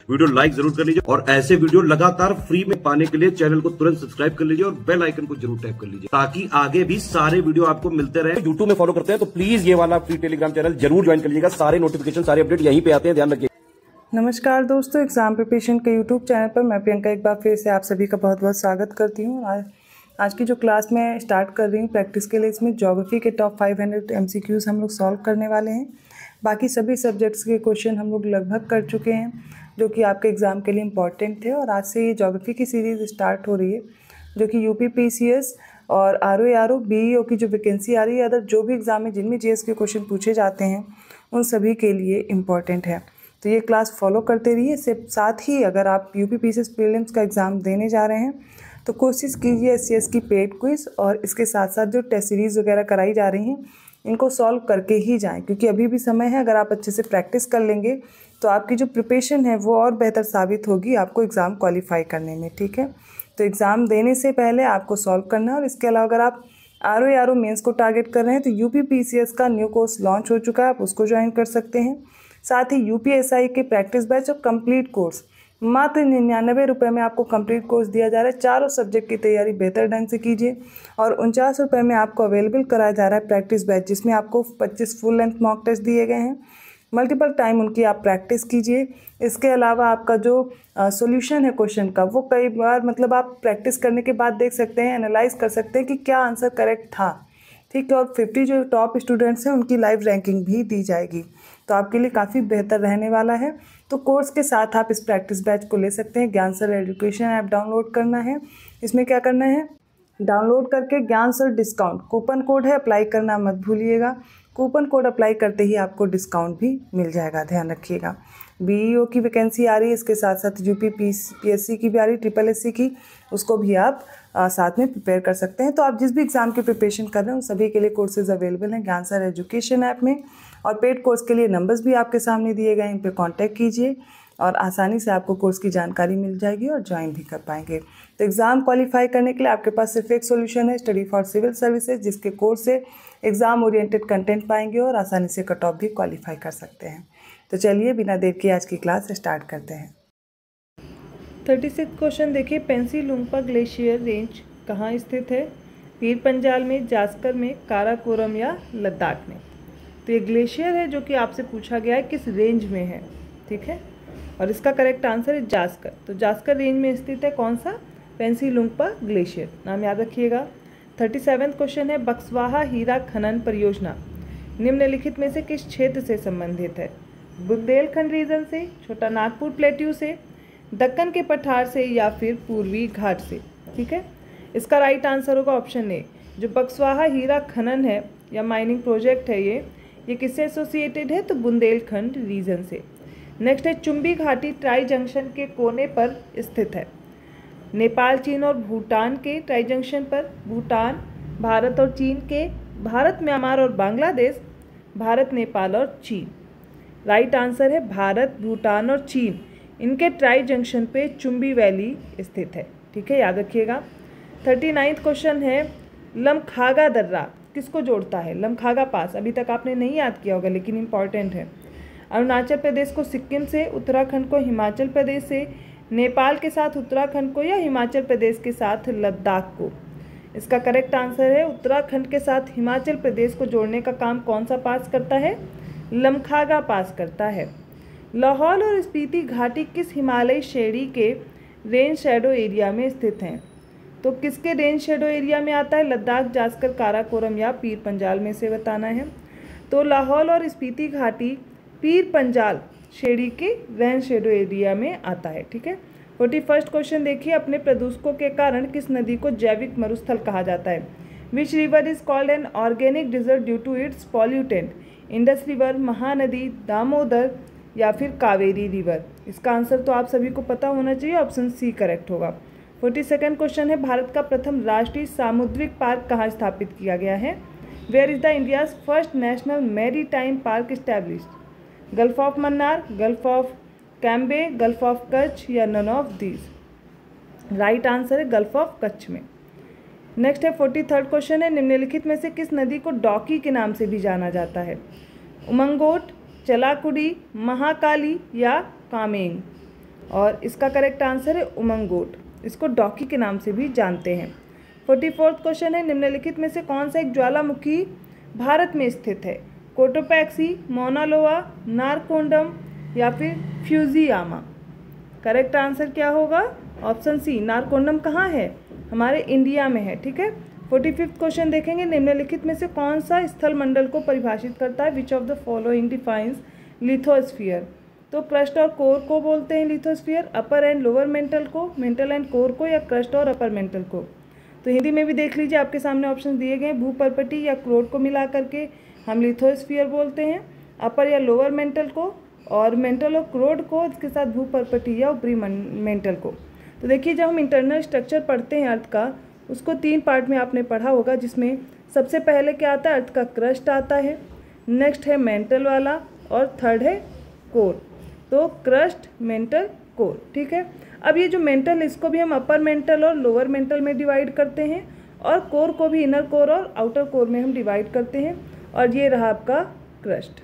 Video like जरूर कर लीजिए और ऐसे वीडियो लगातार फ्री में पाने के लिए चैनल को तुरंत सब्सक्राइब कर लीजिए और बेल आइकन को जरूर टैप कर लीजिए ताकि आगे भी सारे वीडियो आपको मिलते रहे। यूट्यूब में फॉलो करते हैं तो प्लीज ये वाला फ्री टेलीग्राम चैनल जरूर ज्वाइन कर लीजिएगा। सारे नोटिफिकेशन सारे अपडेट यहीं पे आते हैं, ध्यान रखिए। नमस्कार दोस्तों, एग्जाम प्रिपरेशन के यूट्यूब चैनल पर मैं प्रियंका एक बार फिर से आप सभी का बहुत बहुत स्वागत करती हूँ। आज की जो क्लास मैं स्टार्ट कर रही हूँ प्रैक्टिस के लिए, इसमें ज्योग्राफी के टॉप 500 MCQs हम लोग सॉल्व करने वाले हैं। बाकी सभी सब्जेक्ट्स के क्वेश्चन हम लोग लगभग कर चुके हैं जो कि आपके एग्ज़ाम के लिए इम्पॉर्टेंट थे। और आज से ये ज्योग्राफी की सीरीज़ स्टार्ट हो रही है जो कि यूपी PCS और RO BEO की जो वैकेंसी आ रही है, अदर जो भी एग्ज़ाम में जिनमें GS के क्वेश्चन पूछे जाते हैं उन सभी के लिए इम्पॉर्टेंट है। तो ये क्लास फॉलो करते रहिए। इससे साथ ही अगर आप यूपी PCS प्रीलिम्स का एग्ज़ाम देने जा रहे हैं तो कोशिश कीजिए SCS की पेड क्विज और इसके साथ साथ जो टेस्ट सीरीज़ वगैरह कराई जा रही हैं इनको सॉल्व करके ही जाएं, क्योंकि अभी भी समय है। अगर आप अच्छे से प्रैक्टिस कर लेंगे तो आपकी जो प्रिपरेशन है वो और बेहतर साबित होगी आपको एग्ज़ाम क्वालिफाई करने में, ठीक है। तो एग्ज़ाम देने से पहले आपको सॉल्व करना है। और इसके अलावा अगर आप RO मेंस को टारगेट कर रहे हैं तो यूपी PCS का न्यू कोर्स लॉन्च हो चुका है, आप उसको ज्वाइन कर सकते हैं। साथ ही UPSI के प्रैक्टिस बैच और कंप्लीट कोर्स मात्र 99 रुपये में आपको कंप्लीट कोर्स दिया जा रहा है। चारों सब्जेक्ट की तैयारी बेहतर ढंग से कीजिए और 49 रुपये में आपको अवेलेबल कराया जा रहा है प्रैक्टिस बैच, जिसमें आपको 25 फुल लेंथ मॉक टेस्ट दिए गए हैं। मल्टीपल टाइम उनकी आप प्रैक्टिस कीजिए। इसके अलावा आपका जो सॉल्यूशन है क्वेश्चन का वो कई बार मतलब आप प्रैक्टिस करने के बाद देख सकते हैं, एनालाइज कर सकते हैं कि क्या आंसर करेक्ट था, ठीक है। और 50 जो टॉप स्टूडेंट्स हैं उनकी लाइव रैंकिंग भी दी जाएगी, तो आपके लिए काफ़ी बेहतर रहने वाला है। तो कोर्स के साथ आप इस प्रैक्टिस बैच को ले सकते हैं। ज्ञान सर एजुकेशन ऐप डाउनलोड करना है। इसमें क्या करना है, डाउनलोड करके ज्ञान सर डिस्काउंट कूपन कोड है, अप्लाई करना मत भूलिएगा। कूपन कोड अप्लाई करते ही आपको डिस्काउंट भी मिल जाएगा, ध्यान रखिएगा। BEO की वैकेंसी आ रही है, इसके साथ साथ UP PSC की भी आ रही है, SSC की, उसको भी आप साथ में प्रिपेयर कर सकते हैं। तो आप जिस भी एग्ज़ाम की प्रिपरेशन कर रहे हैं उन सभी के लिए कोर्सेज अवेलेबल हैं ज्ञान सर एजुकेशन ऐप में। और पेड कोर्स के लिए नंबर्स भी आपके सामने दिए गए हैं, इन पर कॉन्टैक्ट कीजिए और आसानी से आपको कोर्स की जानकारी मिल जाएगी और ज्वाइन भी कर पाएंगे। तो एग्ज़ाम क्वालिफाई करने के लिए आपके पास सिर्फ एक सोल्यूशन है, स्टडी फॉर सिविल सर्विसेज, जिसके कोर्स से एग्ज़ाम ओरिएंटेड कंटेंट पाएंगे और आसानी से कट ऑफ भी क्वालिफाई कर सकते हैं। तो चलिए बिना देर के आज की क्लास स्टार्ट करते हैं। 36 क्वेश्चन देखिए। पेंसिलुंगपा ग्लेशियर रेंज कहाँ स्थित है? पीर पंजाल में, जास्कर में, काराकोरम या लद्दाख में? तो ये ग्लेशियर है जो कि आपसे पूछा गया है किस रेंज में है, ठीक है। और इसका करेक्ट आंसर है जास्कर। तो जास्कर रेंज में स्थित है कौन सा? पेंसिलुंगपा ग्लेशियर, नाम याद रखिएगा। 37 क्वेश्चन है, बक्सवाहा हीरा खनन परियोजना निम्नलिखित में से किस क्षेत्र से संबंधित है? बुंदेलखंड रीजन से, छोटा नागपुर प्लेट्यू से, दक्कन के पठार से या फिर पूर्वी घाट से, ठीक है। इसका राइट आंसर होगा ऑप्शन ए। जो बक्सवाहा हीरा खनन है या माइनिंग प्रोजेक्ट है ये किससे एसोसिएटेड है? तो बुंदेलखंड रीजन से। नेक्स्ट है, चुम्बी घाटी ट्राई जंक्शन के कोने पर स्थित है? नेपाल, चीन और भूटान के ट्राई जंक्शन पर, भूटान, भारत और चीन के, भारत, म्यांमार और बांग्लादेश, भारत, नेपाल और चीन। राइट आंसर है भारत, भूटान और चीन, इनके ट्राई जंक्शन पे चुम्बी वैली स्थित है, ठीक है, याद रखिएगा। 39 क्वेश्चन है, लमखागा दर्रा किसको जोड़ता है? लमखागा पास अभी तक आपने नहीं याद किया होगा लेकिन इम्पॉर्टेंट है। अरुणाचल प्रदेश को सिक्किम से, उत्तराखंड को हिमाचल प्रदेश से, नेपाल के साथ उत्तराखंड को या हिमाचल प्रदेश के साथ लद्दाख को? इसका करेक्ट आंसर है उत्तराखंड के साथ हिमाचल प्रदेश को जोड़ने का काम कौन सा पास करता है? लमखागा पास करता है। लाहौल और स्पीति घाटी किस हिमालयी श्रेणी के रेन शेडो एरिया में स्थित हैं? तो किसके रेन शेडो एरिया में आता है? लद्दाख, जास्कर, काराकोरम या पीर पंजाल में से बताना है। तो लाहौल और स्पीति घाटी पीर पंजाल श्रेणी के रेन शेडो एरिया में आता है, ठीक है। 41 क्वेश्चन देखिए, अपने प्रदूषकों के कारण किस नदी को जैविक मरुस्थल कहा जाता है? Which river is called an organic desert due to its pollutant? Indus river, Mahanadi, Damodar या फिर कावेरी रिवर? इसका आंसर तो आप सभी को पता होना चाहिए, ऑप्शन सी करेक्ट होगा। 42nd क्वेश्चन है, भारत का प्रथम राष्ट्रीय सामुद्रिक पार्क कहाँ स्थापित किया गया है? Where is the India's first national maritime park established? Gulf of Mannar, gulf of Cambay, gulf of Kutch या none of these? Right answer है गल्फ ऑफ कच्छ में। नेक्स्ट है 43rd क्वेश्चन है, निम्नलिखित में से किस नदी को डॉकी के नाम से भी जाना जाता है? उमंगोट, चलाकुडी, महाकाली या कामेंग? और इसका करेक्ट आंसर है उमंगोट, इसको डॉकी के नाम से भी जानते हैं। 44वां क्वेश्चन है, निम्नलिखित में से कौन सा एक ज्वालामुखी भारत में स्थित है? कोटोपैक्सी, मौना लोआ, नारकोंडम या फिर फ्यूजियामा? करेक्ट आंसर क्या होगा? ऑप्शन सी, नारकोंडम कहाँ है? हमारे इंडिया में है। ठीक है। 45वां क्वेश्चन देखेंगे, निम्नलिखित में से कौन सा स्थल मंडल को परिभाषित करता है? Which of the following defines lithosphere? तो क्रस्ट और कोर को बोलते हैं lithosphere, upper and lower mental को, मेंटल एंड कोर को, या क्रस्ट और अपर मेंटल को? तो हिंदी में भी देख लीजिए, आपके सामने ऑप्शन दिए गए, भूपर्पटी या क्रोड को मिला करके हम लिथोस्फीयर बोलते हैं, अपर या लोअर मेंटल को, और मेंटल और क्रोड को इसके साथ भूपर्पटी या ऊपरी मेंटल को। तो देखिए, जब हम इंटरनल स्ट्रक्चर पढ़ते हैं अर्थ का, उसको 3 पार्ट में आपने पढ़ा होगा, जिसमें सबसे पहले क्या आता है? अर्थ का क्रस्ट आता है, नेक्स्ट है मेंटल वाला, और थर्ड है कोर। तो क्रस्ट, मेंटल, कोर। ठीक है। अब ये जो मेंटल, इसको भी हम अपर मेंटल और लोअर मेंटल में डिवाइड करते हैं, और कोर को भी इनर कोर और आउटर कोर में हम डिवाइड करते हैं, और ये रहा आपका क्रस्ट।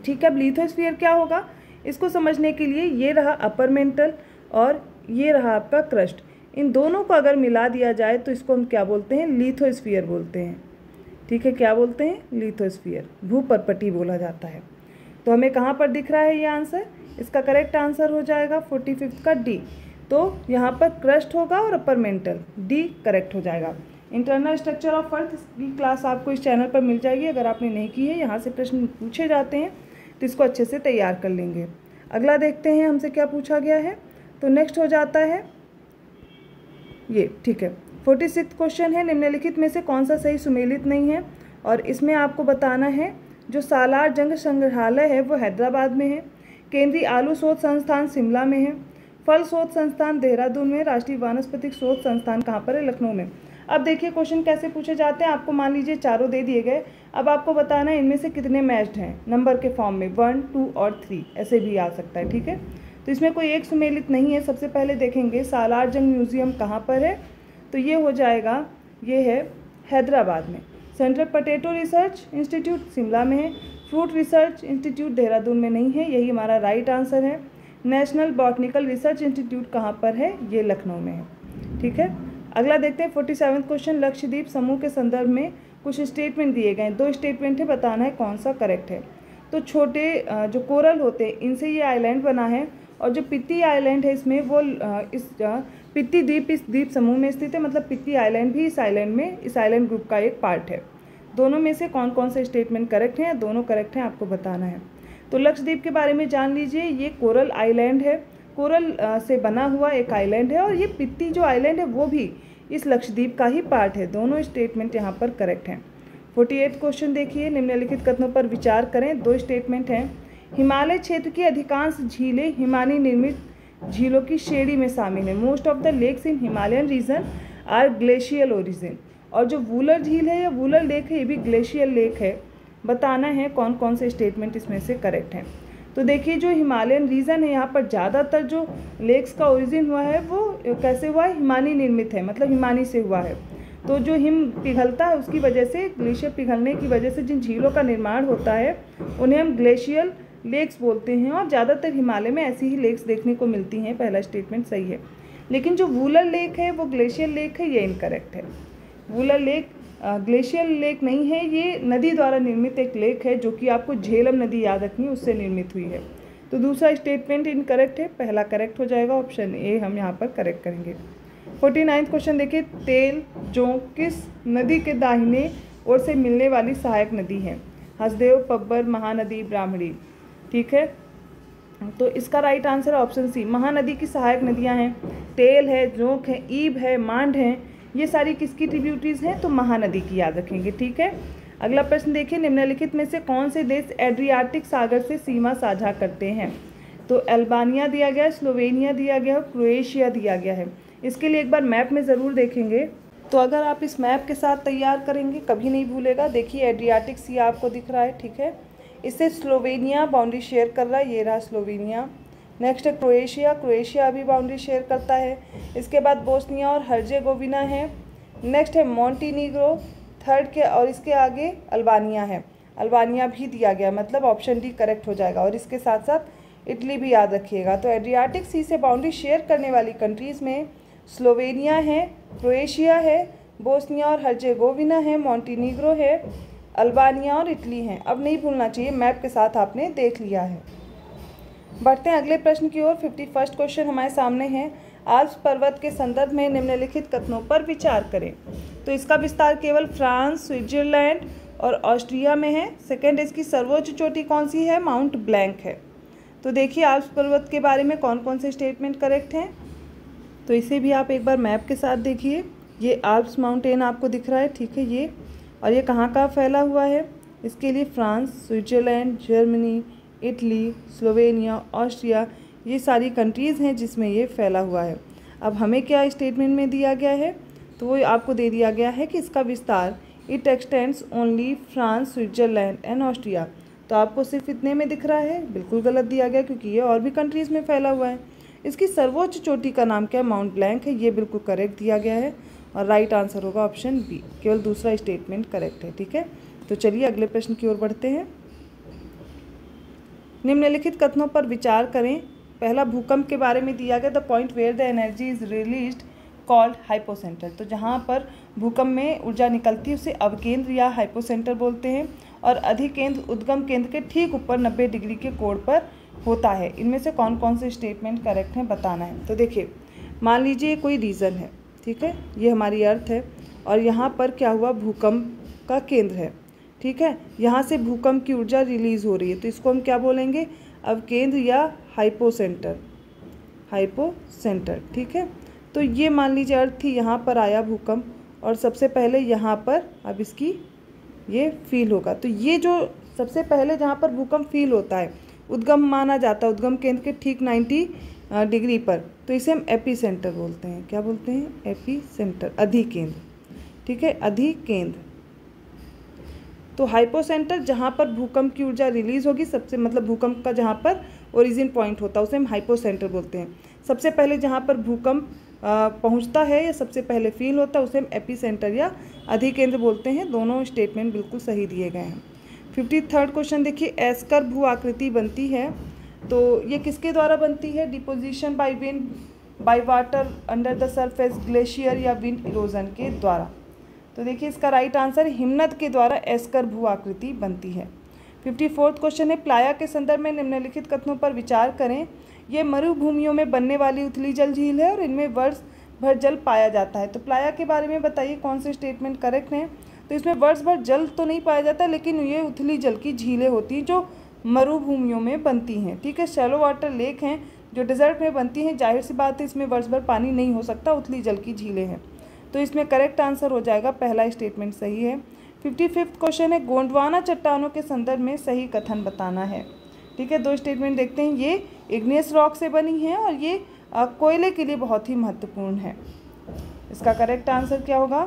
ठीक है। अब लिथोस्फीयर क्या होगा, इसको समझने के लिए ये रहा अपर मेंटल और ये रहा आपका क्रस्ट, इन दोनों को अगर मिला दिया जाए तो इसको हम क्या बोलते हैं? लिथोस्फीयर बोलते हैं। ठीक है। क्या बोलते हैं? लिथोस्फीयर, भूपर्पटी बोला जाता है। तो हमें कहाँ पर दिख रहा है ये आंसर? इसका करेक्ट आंसर हो जाएगा 45 का डी। तो यहाँ पर क्रस्ट होगा और अपर मेंटल, डी करेक्ट हो जाएगा। इंटरनल स्ट्रक्चर ऑफ अर्थ की क्लास आपको इस चैनल पर मिल जाएगी, अगर आपने नहीं की है। यहाँ से प्रश्न पूछे जाते हैं तो इसको अच्छे से तैयार कर लेंगे। अगला देखते हैं हमसे क्या पूछा गया है। तो नेक्स्ट हो जाता है ये। ठीक है। 46वां क्वेश्चन है, निम्नलिखित में से कौन सा सही सुमेलित नहीं है? और इसमें आपको बताना है जो सालार जंग संग्रहालय है वो हैदराबाद में है, केंद्रीय आलू शोध संस्थान शिमला में है, फल शोध संस्थान देहरादून में, राष्ट्रीय वानस्पतिक शोध संस्थान कहाँ पर है? लखनऊ में। अब देखिए क्वेश्चन कैसे पूछे जाते हैं। आपको मान लीजिए चारों दे दिए गए, अब आपको बताना है इनमें से कितने मैच्ड हैं नंबर के फॉर्म में, 1, 2 और 3 ऐसे भी आ सकता है। ठीक है। तो इसमें कोई एक सुमेलित नहीं है। सबसे पहले देखेंगे सालार जंग म्यूजियम कहाँ पर है, तो ये हो जाएगा, ये है हैदराबाद में। Central potato research institute Shimla में है, फ्रूट रिसर्च इंस्टीट्यूट देहरादून में नहीं है, यही हमारा राइट आंसर है। नेशनल बॉटनिकल रिसर्च इंस्टीट्यूट कहाँ पर है? ये लखनऊ में है। ठीक है। अगला देखते हैं 47वां क्वेश्चन, लक्षद्वीप समूह के संदर्भ में कुछ स्टेटमेंट दिए गए हैं, 2 स्टेटमेंट है, बताना है कौन सा करेक्ट है। तो छोटे जो कोरल होते हैं इनसे ये आइलैंड बना है, और जो पित्ती आइलैंड है इसमें वो इस पित्ती द्वीप इस द्वीप समूह में स्थित है, मतलब पित्ती आइलैंड भी इस आइलैंड में, इस आइलैंड ग्रुप का एक पार्ट है। दोनों में से कौन कौन से स्टेटमेंट करेक्ट हैं? दोनों करेक्ट हैं, आपको बताना है। तो लक्षद्वीप के बारे में जान लीजिए, ये कोरल आइलैंड है, कोरल से बना हुआ एक आइलैंड है, और ये पित्ती जो आइलैंड है वो भी इस लक्षद्वीप का ही पार्ट है। दोनों स्टेटमेंट यहाँ पर करेक्ट हैं। 48 क्वेश्चन देखिए, निम्नलिखित कथनों पर विचार करें। 2 स्टेटमेंट हैं, हिमालय क्षेत्र की अधिकांश झीलें हिमानी निर्मित झीलों की श्रेणी में शामिल है। Most of the lakes in Himalayan region are glacial origin. और जो वूलर झील है या वूलर लेक है, ये भी ग्लेशियल लेक है। बताना है कौन कौन से स्टेटमेंट इसमें से करेक्ट हैं। तो देखिए, जो हिमालयन रीजन है यहाँ पर ज़्यादातर जो लेक्स का ओरिजिन हुआ है वो कैसे हुआ है? हिमानी निर्मित है, मतलब हिमानी से हुआ है। तो जो हिम पिघलता है उसकी वजह से, ग्लेशियर पिघलने की वजह से जिन झीलों का निर्माण होता है उन्हें हम ग्लेशियल लेक्स बोलते हैं, और ज़्यादातर हिमालय में ऐसी ही लेक्स देखने को मिलती हैं। पहला स्टेटमेंट सही है। लेकिन जो वूलर लेक है वो ग्लेशियल लेक है, ये इनकरेक्ट है। वूलर लेक ग्लेशियल लेक नहीं है, ये नदी द्वारा निर्मित एक लेक है, जो कि आपको झेलम नदी याद रखनी है, उससे निर्मित हुई है। तो दूसरा स्टेटमेंट इनकरेक्ट है, पहला करेक्ट हो जाएगा, ऑप्शन ए हम यहाँ पर करेक्ट करेंगे। 49वां क्वेश्चन देखिए, तेल जो किस नदी के दाहिने ओर से मिलने वाली सहायक नदी है? हसदेव, पब्बर, महानदी, ब्राह्मणी। ठीक है। तो इसका right answer option C, Mahanadi की सहायक नदियां हैं, तेल है, जोंक है, ईब है, मांड है, ये सारी किसकी ट्रिब्यूटरीज हैं? तो महानदी की याद रखेंगे। ठीक है। अगला प्रश्न देखिए, निम्नलिखित में से कौन से देश एड्रियाटिक सागर से सीमा साझा करते हैं? तो अल्बानिया दिया गया, स्लोवेनिया दिया गया, क्रोएशिया दिया गया है। इसके लिए एक बार मैप में ज़रूर देखेंगे। तो अगर आप इस मैप के साथ तैयार करेंगे कभी नहीं भूलेगा। देखिए एड्रियाटिक सी आपको दिख रहा है। ठीक है। इससे स्लोवेनिया बाउंड्री शेयर कर रहा है, ये रहा स्लोवेनिया। नेक्स्ट है क्रोएशिया, क्रोएशिया भी बाउंड्री शेयर करता है। इसके बाद बोस्निया और हर्जेगोविना है। नेक्स्ट है मॉन्टीनीग्रो थर्ड के, और इसके आगे अल्बानिया है, अल्बानिया भी दिया गया, मतलब ऑप्शन डी करेक्ट हो जाएगा। और इसके साथ साथ इटली भी याद रखिएगा। तो एड्रियाटिक सी से बाउंड्री शेयर करने वाली कंट्रीज़ में स्लोवेनिया है, क्रोएशिया है, बोस्निया और हर्जेगोविना है, मॉन्टीनीग्रो है, अल्बानिया और इटली है। अब नहीं भूलना चाहिए, मैप के साथ आपने देख लिया है। बढ़ते हैं अगले प्रश्न की ओर। 51वां क्वेश्चन हमारे सामने है, आल्प्स पर्वत के संदर्भ में निम्नलिखित कथनों पर विचार करें। तो इसका विस्तार केवल फ्रांस, स्विट्जरलैंड और ऑस्ट्रिया में है। सेकेंड, इसकी सर्वोच्च चोटी कौन सी है? माउंट ब्लैंक है। तो देखिए आल्प्स पर्वत के बारे में कौन कौन से स्टेटमेंट करेक्ट हैं, तो इसे भी आप एक बार मैप के साथ देखिए। ये आल्प्स माउंटेन आपको दिख रहा है, ठीक है ये, और ये कहाँ कहाँ फैला हुआ है? इसके लिए France, Switzerland, Germany, Italy, Slovenia, Austria, ये सारी कंट्रीज़ हैं जिसमें ये फैला हुआ है। अब हमें क्या स्टेटमेंट में दिया गया है? तो वो आपको दे दिया गया है कि इसका विस्तार it extends only France, Switzerland and Austria. तो आपको सिर्फ इतने में दिख रहा है, बिल्कुल गलत दिया गया क्योंकि ये और भी कंट्रीज़ में फैला हुआ है। इसकी सर्वोच्च चोटी का नाम क्या है? माउंट ब्लैंक है, ये बिल्कुल करेक्ट दिया गया है और राइट आंसर होगा ऑप्शन बी, केवल दूसरा स्टेटमेंट करेक्ट है, ठीक है। तो चलिए अगले प्रश्न की ओर बढ़ते हैं। निम्नलिखित कथनों पर विचार करें। पहला, भूकंप के बारे में दिया गया, the point where the energy is released called hypocentre. तो जहाँ पर भूकंप में ऊर्जा निकलती है उसे अवकेंद्र या हाइपोसेंटर बोलते हैं, और अधिकेंद्र उद्गम केंद्र के ठीक ऊपर 90 डिग्री के कोण पर होता है। इनमें से कौन कौन से स्टेटमेंट करेक्ट हैं बताना है। तो देखिए, मान लीजिए कोई रीजन है, ठीक है, ये हमारी अर्थ है और यहाँ पर क्या हुआ? भूकंप का केंद्र है, ठीक है, यहाँ से भूकंप की ऊर्जा रिलीज़ हो रही है, तो इसको हम क्या बोलेंगे? अवकेंद्र या हाइपोसेंटर, हाइपोसेंटर, ठीक है। तो ये मान लीजिए अर्थ थी, यहाँ पर आया भूकंप और सबसे पहले यहाँ पर अब इसकी ये फील होगा। तो ये जो सबसे पहले जहाँ पर भूकंप फील होता है, उद्गम माना जाता है, उद्गम केंद्र के ठीक 90 डिग्री पर, तो इसे हम एपी सेंटर बोलते हैं। क्या बोलते हैं? एपी सेंटर, अधिकेंद्र, ठीक है, अधिकेंद्र। तो हाइपोसेंटर जहाँ पर भूकंप की ऊर्जा रिलीज होगी, सबसे मतलब भूकंप का जहाँ पर ओरिजिन पॉइंट होता है उसे हम हाइपोसेंटर बोलते हैं। सबसे पहले जहाँ पर भूकंप पहुँचता है या सबसे पहले फील होता है उसे हम एपी सेंटर या अधिकेंद्र बोलते हैं। दोनों स्टेटमेंट बिल्कुल सही दिए गए हैं। 53वां क्वेश्चन देखिए, एस्कर भू आकृति बनती है, तो ये किसके द्वारा बनती है? Deposition by wind, by water under the surface, glacier या विंड इरोजन के द्वारा। तो देखिए इसका राइट आंसर हिमनद के द्वारा एस्कर भू आकृति बनती है। 54वां क्वेश्चन है, प्लाया के संदर्भ में निम्नलिखित कथनों पर विचार करें। ये मरुभूमियों में बनने वाली उथली जल झील है और इनमें वर्ष भर जल पाया जाता है। तो प्लाया के बारे में बताइए कौन से स्टेटमेंट करेक्ट हैं। तो इसमें वर्ष भर जल तो नहीं पाया जाता, लेकिन ये उथली जल की झीलें होती हैं जो मरुभूमियों में बनती हैं, ठीक है। शैलो वाटर लेक हैं जो डेजर्ट में बनती हैं, जाहिर सी बात है इसमें वर्ष भर पानी नहीं हो सकता, उथली जल की झीलें हैं। तो इसमें करेक्ट आंसर हो जाएगा पहला स्टेटमेंट सही है। 55वां क्वेश्चन है, गोंडवाना चट्टानों के संदर्भ में सही कथन बताना है, ठीक है। दो स्टेटमेंट देखते हैं, ये इग्नियस रॉक से बनी है और ये कोयले के लिए बहुत ही महत्वपूर्ण है। इसका करेक्ट आंसर क्या होगा?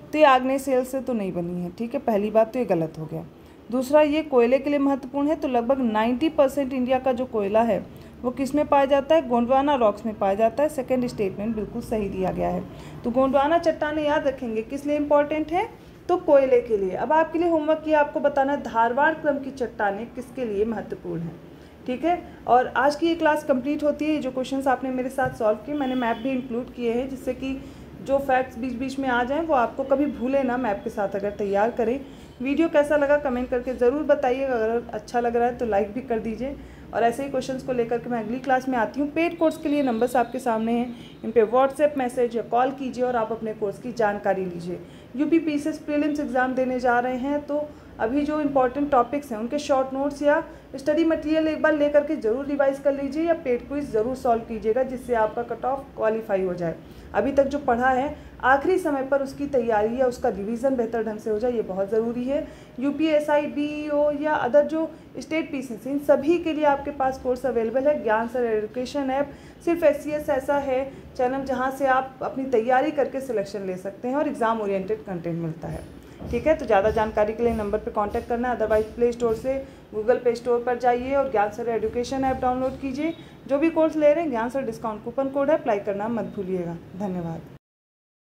तो ये आग्नेय सेल से तो नहीं बनी है, ठीक है, पहली बात तो ये गलत हो गया। दूसरा, ये कोयले के लिए महत्वपूर्ण है, तो लगभग 90% इंडिया का जो कोयला है वो किस में पाया जाता है? गोंडवाना रॉक्स में पाया जाता है। सेकंड स्टेटमेंट बिल्कुल सही दिया गया है। तो गोंडवाना चट्टानें याद रखेंगे किस लिए इंपॉर्टेंट है? तो कोयले के लिए। अब आपके लिए होमवर्क किया, आपको बताना है धारवाड़ क्रम की चट्टानें किसके लिए महत्वपूर्ण है, ठीक है। और आज की ये क्लास कंप्लीट होती है। जो क्वेश्चंस आपने मेरे साथ सॉल्व किए, मैंने मैप भी इंक्लूड किए हैं जिससे कि जो फैक्ट्स बीच बीच में आ जाएं वो आपको कभी भूले ना, मैप के साथ अगर तैयार करें। वीडियो कैसा लगा कमेंट करके ज़रूर बताइएगा, अगर अच्छा लग रहा है तो लाइक भी कर दीजिए। और ऐसे ही क्वेश्चंस को लेकर के मैं अगली क्लास में आती हूँ। पेड कोर्स के लिए नंबर्स आपके सामने हैं, इन पे व्हाट्सएप मैसेज या कॉल कीजिए और आप अपने कोर्स की जानकारी लीजिए। यूपी पीसीएस प्रीलिम्स एग्ज़ाम देने जा रहे हैं, तो अभी जो इंपॉर्टेंट टॉपिक्स हैं उनके शॉर्ट नोट्स या स्टडी मटेरियल एक बार लेकर के ज़रूर रिवाइज कर लीजिए या पेड क्विज ज़रूर सॉल्व कीजिएगा, जिससे आपका कट ऑफ क्वालिफाई हो जाए। अभी तक जो पढ़ा है आखिरी समय पर उसकी तैयारी या उसका रिवीजन बेहतर ढंग से हो जाए, ये बहुत ज़रूरी है। यूपीएसआई, बीईओ या अदर जो स्टेट पीसीएस, इन सभी के लिए आपके पास कोर्स अवेलेबल है। ज्ञान सर एजुकेशन ऐप सिर्फ एससीएस ऐसा है चैनल जहां से आप अपनी तैयारी करके सिलेक्शन ले सकते हैं और एग्ज़ाम ओरिएंटेड कंटेंट मिलता है, ठीक है। तो ज़्यादा जानकारी के लिए नंबर पर कांटेक्ट करना है, अदरवाइज प्ले स्टोर से गूगल पे स्टोर पर जाइए और ज्ञान सर एजुकेशन ऐप डाउनलोड कीजिए। जो भी कोर्स ले रहे हैं ज्ञान सर डिस्काउंट कूपन कोड है, अप्लाई करना मत भूलिएगा। धन्यवाद।